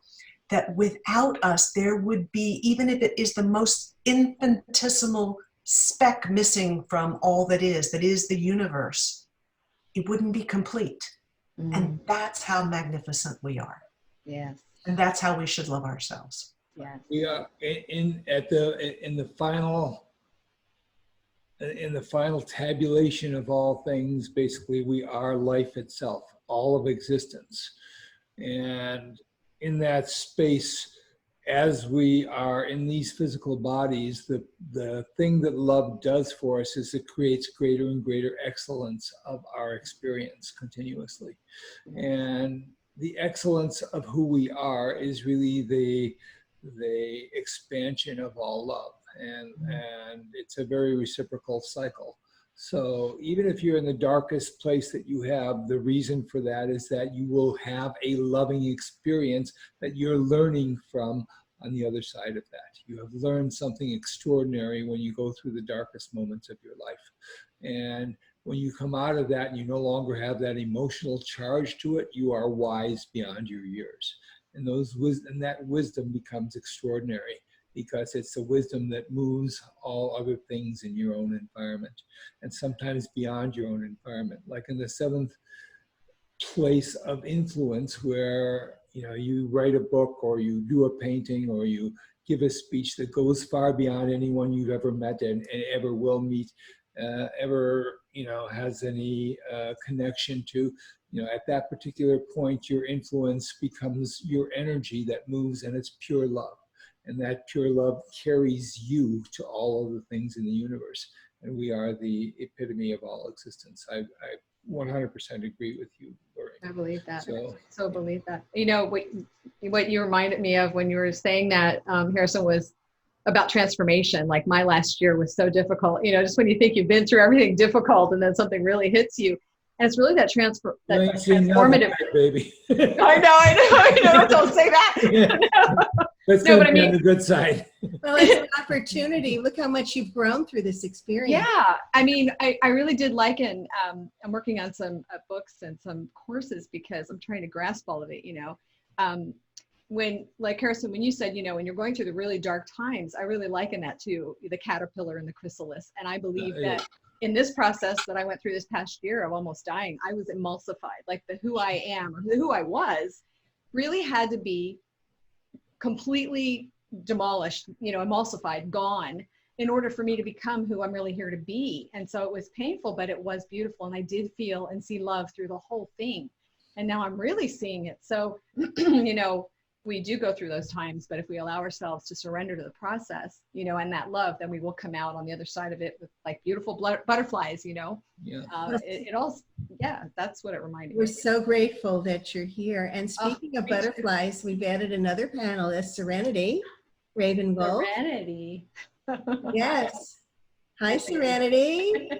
that without us there would be, even if it is the most infinitesimal speck missing from all that is the universe, it wouldn't be complete. And that's how magnificent we are. Yes. And that's how we should love ourselves. Yes. we are in the final tabulation of all things. Basically, we are life itself, all of existence. And in that space, as we are in these physical bodies, the thing that love does for us is it creates greater and greater excellence of our experience continuously. And the excellence of who we are is really the expansion of all love. And it's a very reciprocal cycle. So even if you're in the darkest place that you have, the reason for that is that you will have a loving experience that you're learning from on the other side of that. You have learned something extraordinary when you go through the darkest moments of your life. And when you come out of that and you no longer have that emotional charge to it, you are wise beyond your years. And that wisdom becomes extraordinary, because it's the wisdom that moves all other things in your own environment, and sometimes beyond your own environment. Like in the seventh place of influence, where you write a book, or you do a painting, or you give a speech that goes far beyond anyone you've ever met and ever will meet, has any connection to. At that particular point, your influence becomes your energy that moves, and it's pure love. And that pure love carries you to all of the things in the universe. And we are the epitome of all existence. I 100% agree with you, Lori. I believe that. So believe that. What you reminded me of when you were saying that, Harrison, was about transformation. Like my last year was so difficult. Just when you think you've been through everything difficult and then something really hits you. And it's really that transformative. Baby. I know. Don't say that. Yeah. Let's go on the good side. Well, it's an opportunity. Look how much you've grown through this experience. Yeah. I really did liken, I'm working on some books and some courses because I'm trying to grasp all of it, when, like Harrison, when you said, when you're going through the really dark times, I really liken that to the caterpillar and the chrysalis. And I believe that in this process that I went through this past year of almost dying, I was emulsified. Like the who I am or who I was really had to be completely demolished, emulsified, gone, in order for me to become who I'm really here to be. And so it was painful, but it was beautiful. And I did feel and see love through the whole thing. And now I'm really seeing it. So, we do go through those times, but if we allow ourselves to surrender to the process, you know, and that love, then we will come out on the other side of it with like beautiful butterflies, you know. Yeah. It all, yeah, that's what it reminded We're me. so grateful that you're here. And speaking of me too. butterflies, we've added another panelist, Serenity Ravengold. Serenity. Yes. Hi, Serenity.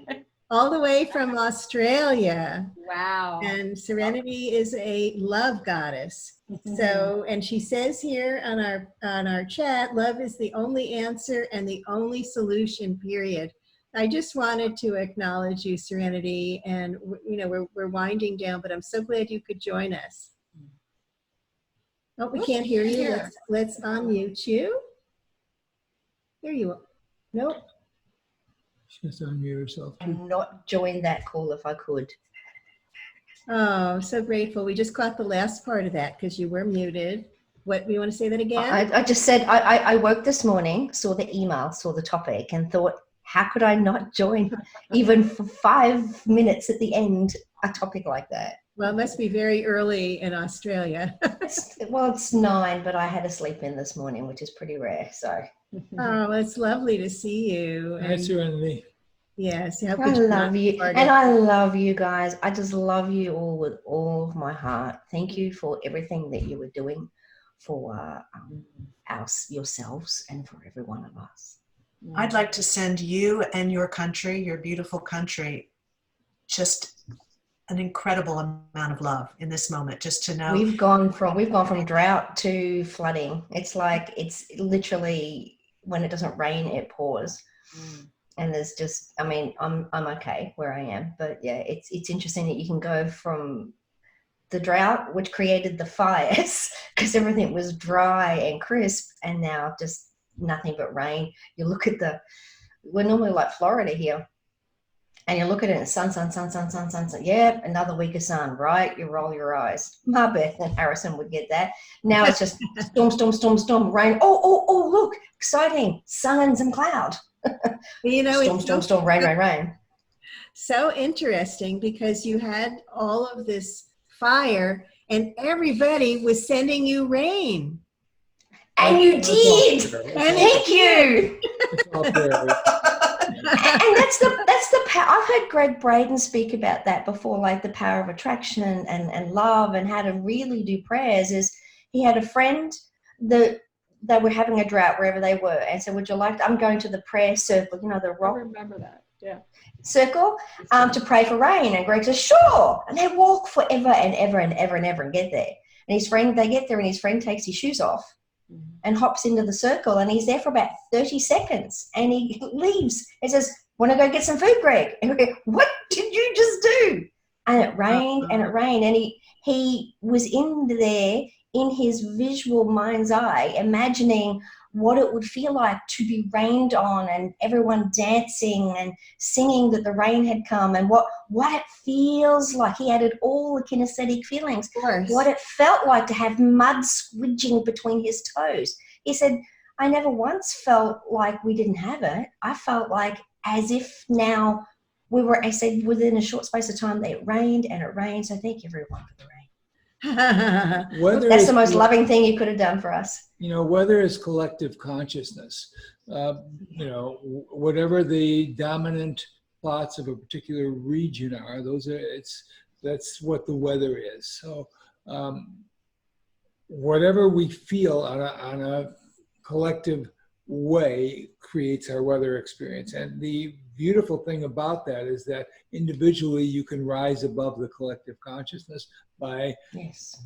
All the way from Australia. Wow. And Serenity is a love goddess. So, and she says here on our chat, love is the only answer and the only solution, period. I just wanted to acknowledge you, Serenity, and you know, we're winding down, but I'm so glad you could join us. Oh, we can't hear you. Let's unmute you. There you are. Nope. Just unmute yourself. And not join that call if I could. Oh, so grateful. We just caught the last part of that because you were muted. What, you want to say that again? I just said I woke this morning, saw the email, saw the topic, and thought, how could I not join even for 5 minutes at the end a topic like that? Well, it must be very early in Australia. Well, it's 9, but I had a sleep in this morning, which is pretty rare. So Oh, it's lovely to see you. Hi, Serenity. Yes, how I could you love not you, be part and of- I love you guys. I just love you all with all of my heart. Thank you for everything that you were doing for yourselves and for every one of us. I'd like to send you and your country, your beautiful country, just an incredible amount of love in this moment, just to know. We've gone from drought to flooding. It's like, it's literally, when it doesn't rain, it pours. And there's just, I mean, I'm okay where I am, but yeah, it's interesting that you can go from the drought, which created the fires, because everything was dry and crisp, and now just nothing but rain. You look at we're normally like Florida here, and you look at it and sun. Yep, another week of sun, right? You roll your eyes. Marbeth and Harrison would get that. Now it's just storm, rain. Oh, look, exciting, sun and some cloud. You know, Storm, rain. So interesting because you had all of this fire and everybody was sending you rain. And you did. Thank you. It's all fair. And that's the power. I've heard Greg Braden speak about that before, like the power of attraction and love and how to really do prayers. Is he had a friend that they were having a drought wherever they were, and so would you like I'm going to the prayer circle, you know, the I rock remember that. Yeah. circle, to pray for rain. And Greg says, sure. And they walk forever and ever and ever and ever and get there. And they get there and his friend takes his shoes off and hops into the circle, and he's there for about 30 seconds and he leaves and says, want to go get some food, Greg? And we go, what did you just do? And it rained and it rained, and he was in there in his visual mind's eye, imagining what it would feel like to be rained on and everyone dancing and singing that the rain had come, and what it feels like. He added all the kinesthetic feelings, what it felt like to have mud squidging between his toes. He said, I never once felt like we didn't have it. I felt like as if now I said within a short space of time, it rained and it rained. So thank you everyone for the rain. That's the most loving thing you could have done for us. You know, weather is collective consciousness. You know, whatever the dominant plots of a particular region are, that's what the weather is. So whatever we feel on a collective way creates our weather experience. And the beautiful thing about that is that individually you can rise above the collective consciousness by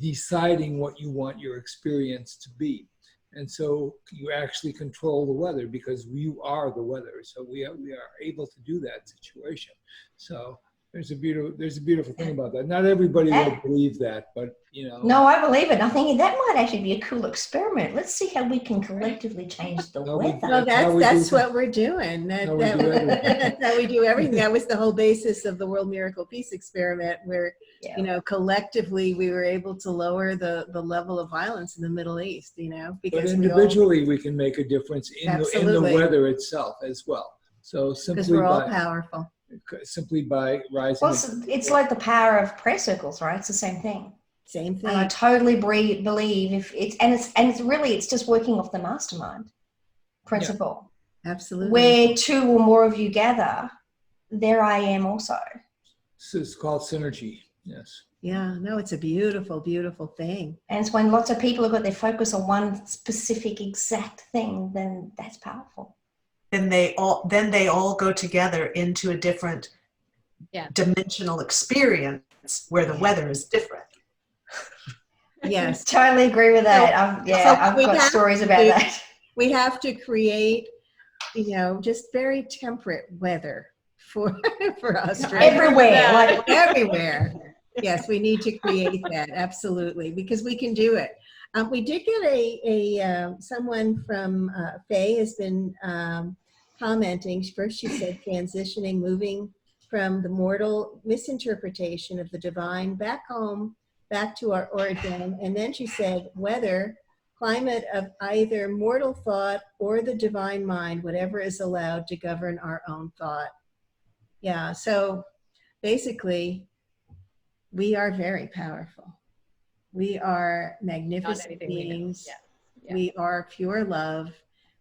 deciding what you want your experience to be. And so you actually control the weather because you are the weather. So we are able to do that situation. So there's a beautiful thing about that. Not everybody will believe that, but you know. No, I believe it. I'm thinking that might actually be a cool experiment. Let's see how we can collectively change the weather. Well, that's what we're doing. That's how we do everything. That was the whole basis of the World Miracle Peace Experiment, where you know, collectively we were able to lower the level of violence in the Middle East. You know, because but individually we can make a difference in the weather itself as well. So simply because we're all powerful. Simply by rising. Well, it's like the power of prayer circles, right? It's the same thing. Same And I thing. totally believe if it's just working off the mastermind principle. Absolutely. Where two or more of you gather, there I am also. So it's called synergy. Yes. Yeah, no, it's a beautiful, beautiful thing. And it's when lots of people have got their focus on one specific exact thing, then that's powerful. Then they all go together into a different Yeah. dimensional experience where the weather is different. Yes. Totally agree with that. I've we got have stories about to- that. We have to create, just very temperate weather for Australia. Everywhere, like Everywhere. Yes, we need to create that, absolutely, because we can do it. We did get someone from Faye has been commenting. First she said transitioning, moving from the mortal misinterpretation of the divine back home, back to our origin. And then she said weather, climate of either mortal thought or the divine mind, whatever is allowed to govern our own thought. Yeah, so basically, we are very powerful. We are magnificent beings. Yeah. Yeah. We are pure love,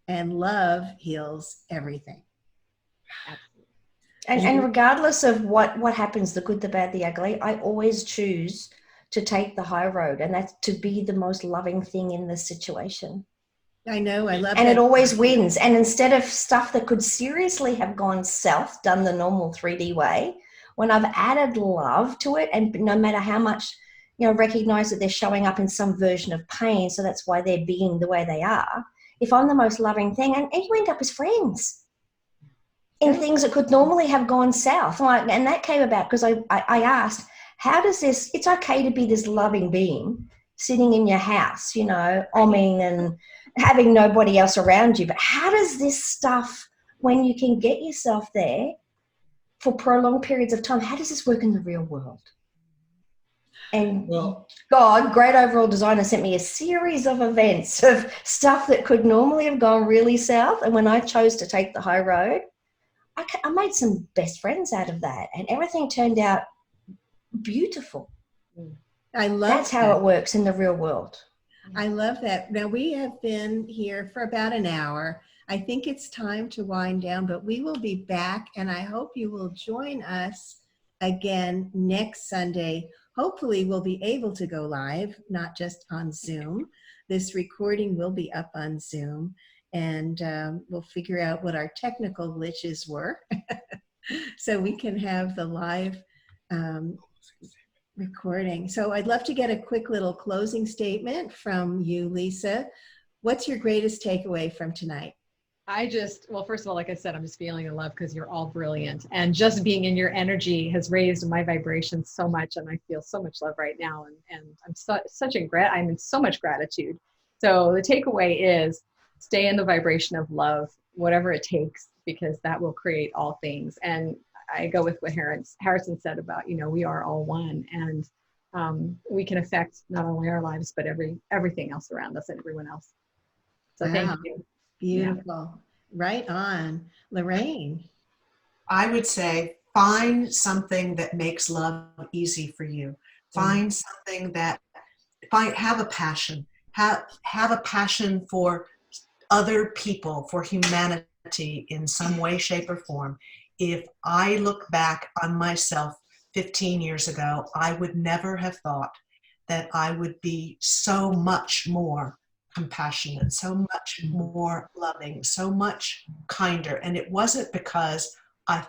and love heals everything. and regardless of what happens, the good, the bad, the ugly, I always choose to take the high road, and that's to be the most loving thing in the situation. I know, I love And that. it always wins. And instead of stuff that could seriously have gone south, done the normal 3D way, when I've added love to it, and no matter how much, recognize that they're showing up in some version of pain, so that's why they're being the way they are. If I'm the most loving thing, and you end up as friends in things that could normally have gone south. And that came about because I asked, how does this, it's okay to be this loving being sitting in your house, omming and having nobody else around you. But how does this stuff, when you can get yourself there for prolonged periods of time, how does this work in the real world? And God, great overall designer, sent me a series of events of stuff that could normally have gone really south. And when I chose to take the high road, I made some best friends out of that. And everything turned out beautiful. I love That's how it works in the real world. I love that. Now, we have been here for about an hour. I think it's time to wind down, but we will be back, and I hope you will join us again next Sunday. Hopefully, we'll be able to go live, not just on Zoom. This recording will be up on Zoom, and we'll figure out what our technical glitches were so we can have the live recording. So I'd love to get a quick little closing statement from you, Lisa. What's your greatest takeaway from tonight? Well, first of all, like I said, I'm just feeling in love because you're all brilliant. And just being in your energy has raised my vibration so much. And I feel so much love right now. And I'm in so much gratitude. So the takeaway is stay in the vibration of love, whatever it takes, because that will create all things. And I go with what Harrison said about, we are all one, and we can affect not only our lives, but everything else around us and everyone else. So Thank you. Beautiful. Yeah. Right on. Lorraine. I would say find something that makes love easy for you. Find something have a passion. Have a passion for other people, for humanity in some way, shape, or form. If I look back on myself 15 years ago, I would never have thought that I would be so much more compassionate, so much more loving, so much kinder. And it wasn't because I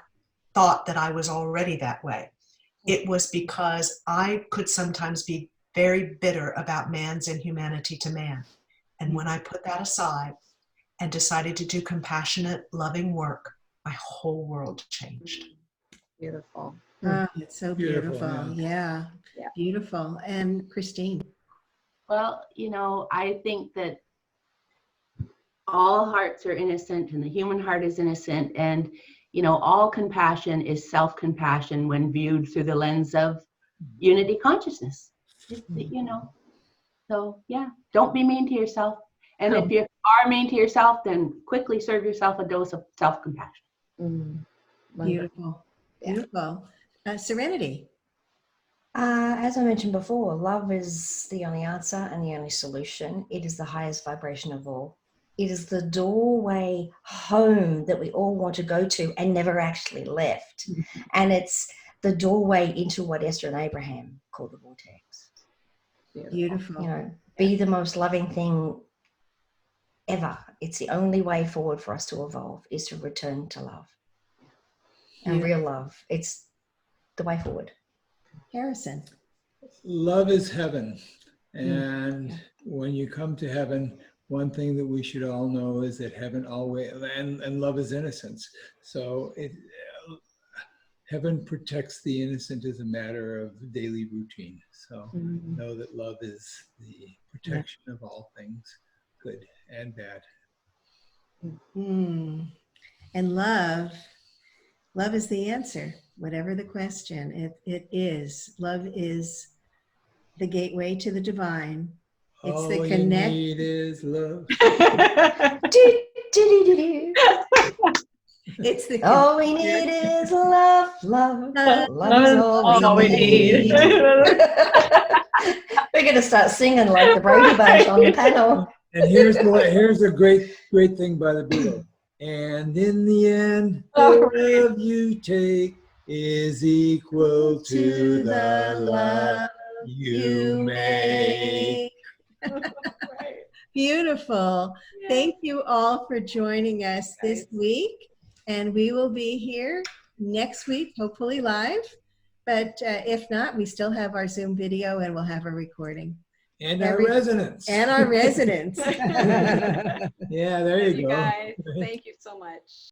thought that I was already that way. It was because I could sometimes be very bitter about man's inhumanity to man. And when I put that aside and decided to do compassionate, loving work, my whole world changed. Beautiful. Oh, it's so beautiful. Yeah. Yeah. Beautiful. And Christine. Well, I think that all hearts are innocent and the human heart is innocent. And, all compassion is self-compassion when viewed through the lens of unity consciousness. So yeah, don't be mean to yourself. And if you are mean to yourself, then quickly serve yourself a dose of self-compassion. Beautiful. Beautiful. Serenity. As I mentioned before, love is the only answer and the only solution. It is the highest vibration of all. It is the doorway home that we all want to go to and never actually left. And it's the doorway into what Esther and Abraham called the vortex. Beautiful. You know, be the most loving thing ever. It's the only way forward for us to evolve, is to return to love. And real love. It's the way forward. Harrison. Love is heaven. And when you come to heaven, one thing that we should all know is that heaven always, and love is innocence. So heaven protects the innocent as a matter of daily routine. So know that love is the protection of all things, good and bad. And love is the answer, whatever the question. It is. Love is the gateway to the divine. It's All the you connect. need is love. It's the All we need is love, love. Love is all we need. We're going to start singing like the Brady Bunch on the panel. And here's a great thing by the Beatles. And in the end, the love you take is equal to the love you make. Beautiful. Thank you all for joining us this week. And we will be here next week, hopefully live. But if not, we still have our Zoom video and we'll have a recording. And our residents. And our residents. Yeah, there you go. Guys, thank you so much.